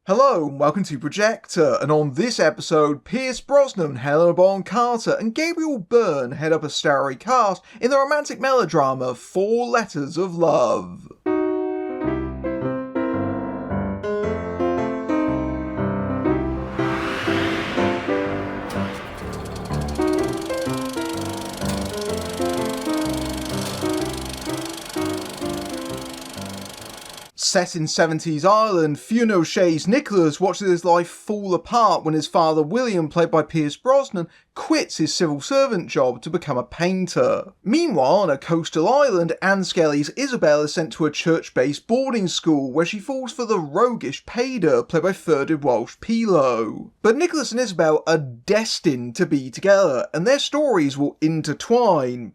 Hello and welcome to Projector, and on this episode, Pierce Brosnan, Helena Bonham-Carter and Gabriel Byrne head up a starry cast in the romantic melodrama 4 Letters of Love. Set in 70s Ireland, Fionn O'Shea's Nicholas watches his life fall apart when his father William, played by Pierce Brosnan, quits his civil servant job to become a painter. Meanwhile, on a coastal island, Anne Skelly's Isabel is sent to a church-based boarding school where she falls for the roguish Pader, played by Ferdig Walsh Pilo. But Nicholas and Isabel are destined to be together, and their stories will intertwine.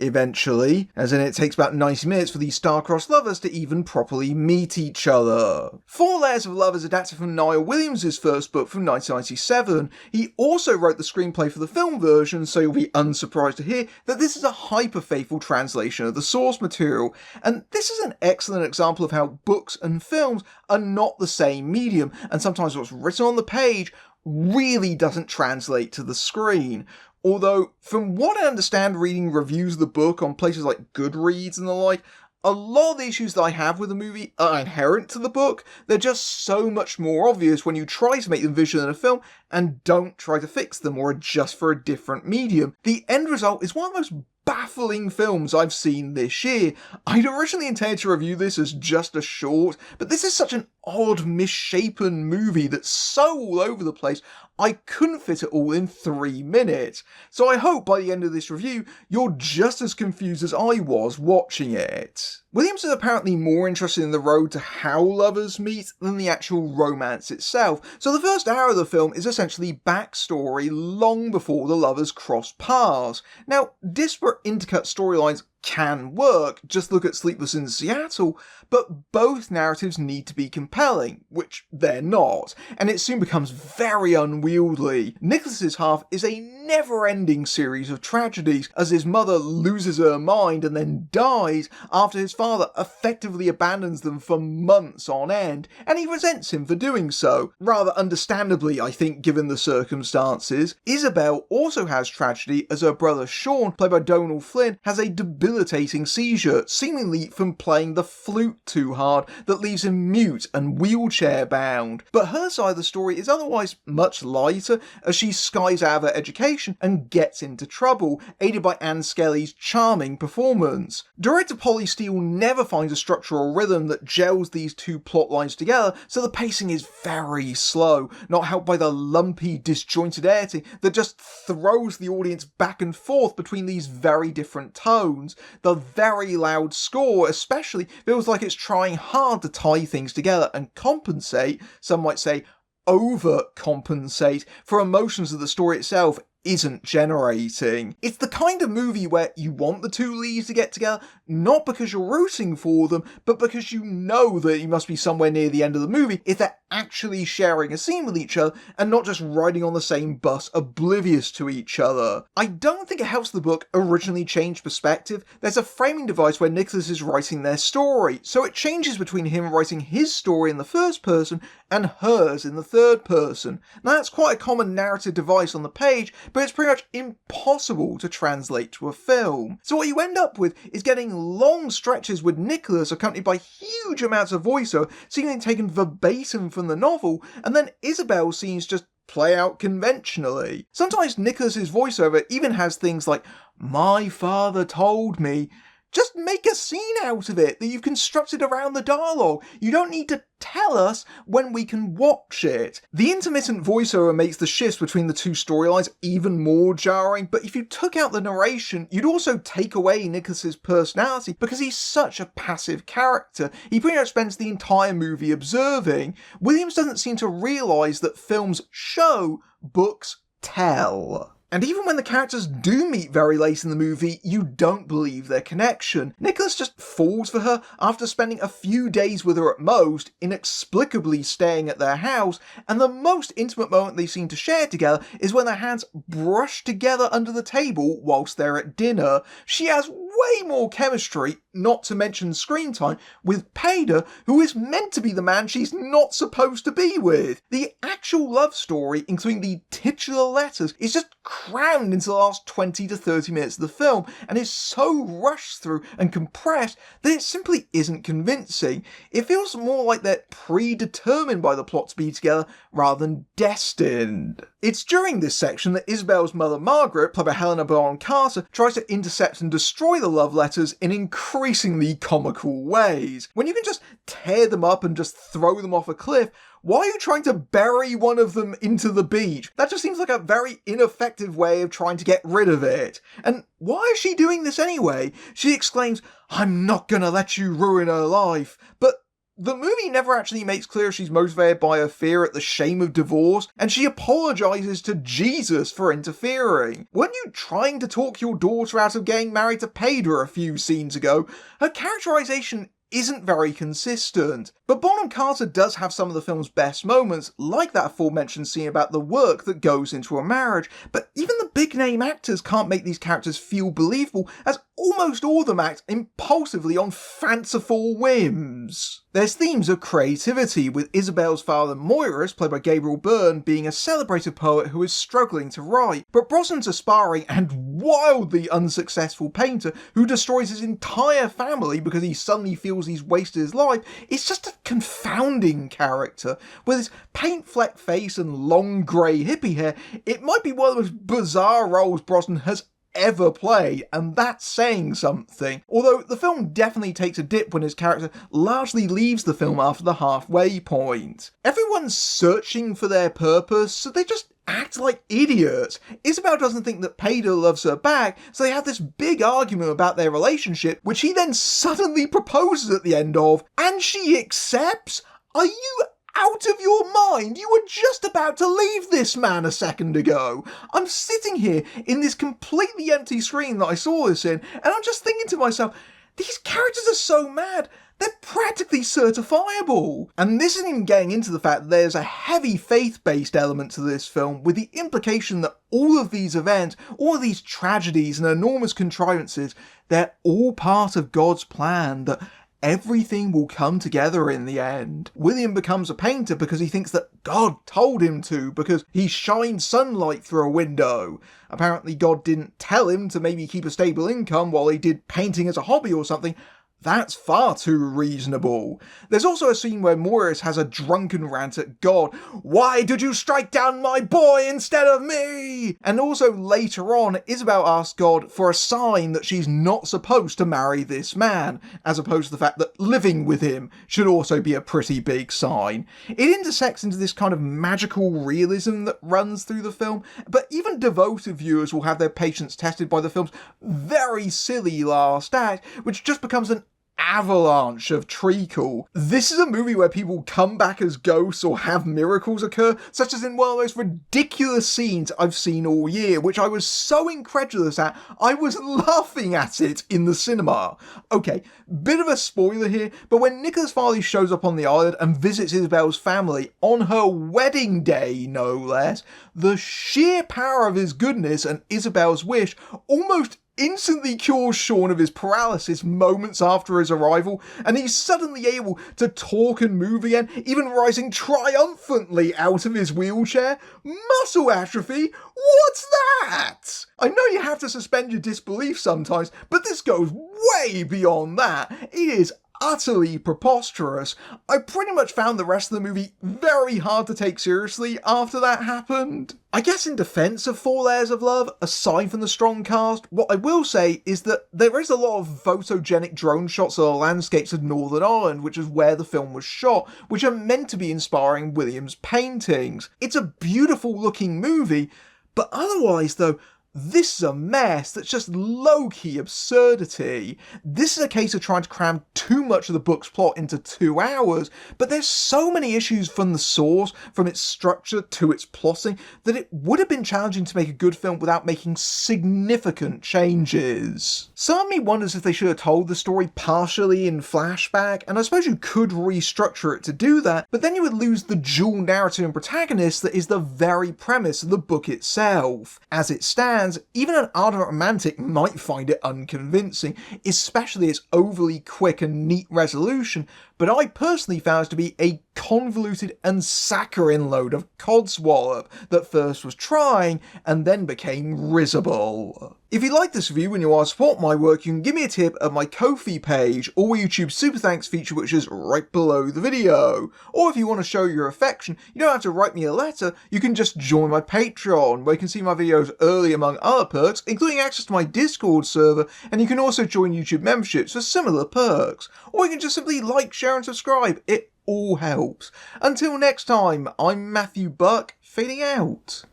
Eventually, as in it takes about 90 minutes for these star-crossed lovers to even properly meet each other. 4 Layers of Love is adapted from Niall Williams' first book from 1997. He also wrote the screenplay for the film version, so you'll be unsurprised to hear that this is a hyper-faithful translation of the source material. And this is an excellent example of how books and films are not the same medium, and sometimes what's written on the page really doesn't translate to the screen. Although, from what I understand reading reviews of the book on places like Goodreads and the like, a lot of the issues that I have with the movie are inherent to the book. They're just so much more obvious when you try to make them visual in a film and don't try to fix them or adjust for a different medium. The end result is one of the most baffling films I've seen this year. I'd originally intended to review this as just a short, but this is such an odd, misshapen movie that's so all over the place, I couldn't fit it all in 3 minutes. So I hope by the end of this review, you're just as confused as I was watching it. Williams is apparently more interested in the road to how lovers meet than the actual romance itself, so the first hour of the film is essentially backstory long before the lovers cross paths. Now, disparate intercut storylines can work, just look at Sleepless in Seattle, but both narratives need to be compelling, which they're not, and it soon becomes very unwieldy. Nicholas's half is a never-ending series of tragedies, as his mother loses her mind and then dies after his father effectively abandons them for months on end, and he resents him for doing so, rather understandably I think given the circumstances. Isabel also has tragedy as her brother Sean, played by Donald Flynn, has a debilitating seizure, seemingly from playing the flute too hard, that leaves him mute and wheelchair bound. But her side of the story is otherwise much lighter, as she skies out of her education and gets into trouble, aided by Anne Skelly's charming performance. Director Polly Steele never finds a structural rhythm that gels these two plot lines together, so the pacing is very slow, not helped by the lumpy, disjointed editing that just throws the audience back and forth between these very different tones. The very loud score especially feels like it's trying hard to tie things together and compensate, some might say overcompensate, for emotions that the story itself isn't generating. It's the kind of movie where you want the two leads to get together, not because you're rooting for them, but because you know that you must be somewhere near the end of the movie if they're actually sharing a scene with each other and not just riding on the same bus oblivious to each other. I don't think it helps the book originally change perspective. There's a framing device where Nicholas is writing their story, so it changes between him writing his story in the first person and hers in the third person. Now that's quite a common narrative device on the page, but it's pretty much impossible to translate to a film. So what you end up with is getting long stretches with Nicholas accompanied by huge amounts of voiceover, seemingly taken verbatim from the novel, and then Isabel's scenes just play out conventionally. Sometimes Nicholas's voiceover even has things like, "My father told me." Just make a scene out of it that you've constructed around the dialogue. You don't need to tell us when we can watch it. The intermittent voiceover makes the shifts between the two storylines even more jarring, but if you took out the narration, you'd also take away Nicholas's personality because he's such a passive character. He pretty much spends the entire movie observing. Williams doesn't seem to realise that films show, books tell. And even when the characters do meet very late in the movie, you don't believe their connection. Nicholas just falls for her after spending a few days with her at most, inexplicably staying at their house, and the most intimate moment they seem to share together is when their hands brush together under the table whilst they're at dinner. She has way more chemistry, not to mention screen time, with Pader, who is meant to be the man she's not supposed to be with. The actual love story, including the titular letters, is just crammed into the last 20 to 30 minutes of the film, and is so rushed through and compressed that it simply isn't convincing. It feels more like they're predetermined by the plot to be together rather than destined. It's during this section that Isabel's mother Margaret, played by Helena Bonham-Carter, tries to intercept and destroy the love letters in increasingly comical ways. When you can just tear them up and just throw them off a cliff, why are you trying to bury one of them into the beach? That just seems like a very ineffective way of trying to get rid of it. And why is she doing this anyway? She exclaims, "I'm not gonna let you ruin her life." But the movie never actually makes clear she's motivated by her fear at the shame of divorce, and she apologises to Jesus for interfering. Weren't you trying to talk your daughter out of getting married to Pader a few scenes ago? Her characterisation isn't very consistent. But Bonham-Carter does have some of the film's best moments, like that aforementioned scene about the work that goes into a marriage, but even the big-name actors can't make these characters feel believable, as almost all of them act impulsively on fanciful whims. There's themes of creativity, with Isabel's father Moiras, played by Gabriel Byrne, being a celebrated poet who is struggling to write, but Brosnan's aspiring and wildly unsuccessful painter who destroys his entire family because he suddenly feels he's wasted his life is just a confounding character. With his paint-flecked face and long grey hippie hair, it might be one of the most bizarre roles Brosnan has ever played, and that's saying something. Although the film definitely takes a dip when his character largely leaves the film after the halfway point. Everyone's searching for their purpose, so they just act like idiots. Isabel doesn't think that Pader loves her back, so they have this big argument about their relationship, which he then suddenly proposes at the end of, and she accepts? Are you out of your mind? You were just about to leave this man a second ago. I'm sitting here in this completely empty screen that I saw this in, and I'm just thinking to myself, these characters are so mad, they're practically certifiable. And this isn't even getting into the fact that there's a heavy faith-based element to this film, with the implication that all of these events, all of these tragedies and enormous contrivances, they're all part of God's plan, that everything will come together in the end. William becomes a painter because he thinks that God told him to, because he shined sunlight through a window. Apparently God didn't tell him to maybe keep a stable income while he did painting as a hobby or something. That's far too reasonable. There's also a scene where Moiras has a drunken rant at God. "Why did you strike down my boy instead of me?" And also later on, Isabel asks God for a sign that she's not supposed to marry this man, as opposed to the fact that living with him should also be a pretty big sign. It intersects into this kind of magical realism that runs through the film, but even devoted viewers will have their patience tested by the film's very silly last act, which just becomes an avalanche of treacle. This is a movie where people come back as ghosts or have miracles occur, such as in one of the most ridiculous scenes I've seen all year, which I was so incredulous at, I was laughing at it in the cinema. Okay, bit of a spoiler here, but when Nicholas Farley shows up on the island and visits Isabel's family, on her wedding day no less, the sheer power of his goodness and Isabel's wish almost instantly cures Sean of his paralysis moments after his arrival, and he's suddenly able to talk and move again, even rising triumphantly out of his wheelchair. Muscle atrophy? What's that? I know you have to suspend your disbelief sometimes, but this goes way beyond that. It is utterly preposterous. I pretty much found the rest of the movie very hard to take seriously after that happened. I guess in defence of Four Layers of Love, aside from the strong cast, what I will say is that there is a lot of photogenic drone shots of the landscapes of Northern Ireland, which is where the film was shot, which are meant to be inspiring Williams' paintings. It's a beautiful looking movie, but otherwise though, This is a mess that's just low-key absurdity. This is a case of trying to cram too much of the book's plot into 2 hours, but there's so many issues from the source, from its structure to its plotting, that it would have been challenging to make a good film without making significant changes. Some of me wonders if they should have told the story partially in flashback, and I suppose you could restructure it to do that, but then you would lose the dual narrative and protagonist that is the very premise of the book itself. As it stands, even an ardent romantic might find it unconvincing, especially its overly quick and neat resolution, but I personally found it to be a convoluted and saccharine load of codswallop that first was trying and then became risible. If you like this review and you want to support my work, you can give me a tip at my Ko-fi page or YouTube's Super Thanks feature, which is right below the video. Or if you want to show your affection, you don't have to write me a letter, you can just join my Patreon, where you can see my videos early among other perks, including access to my Discord server, and you can also join YouTube memberships for similar perks. Or you can just simply like, share and subscribe, it all helps. Until next time, I'm Matthew Buck, fading out.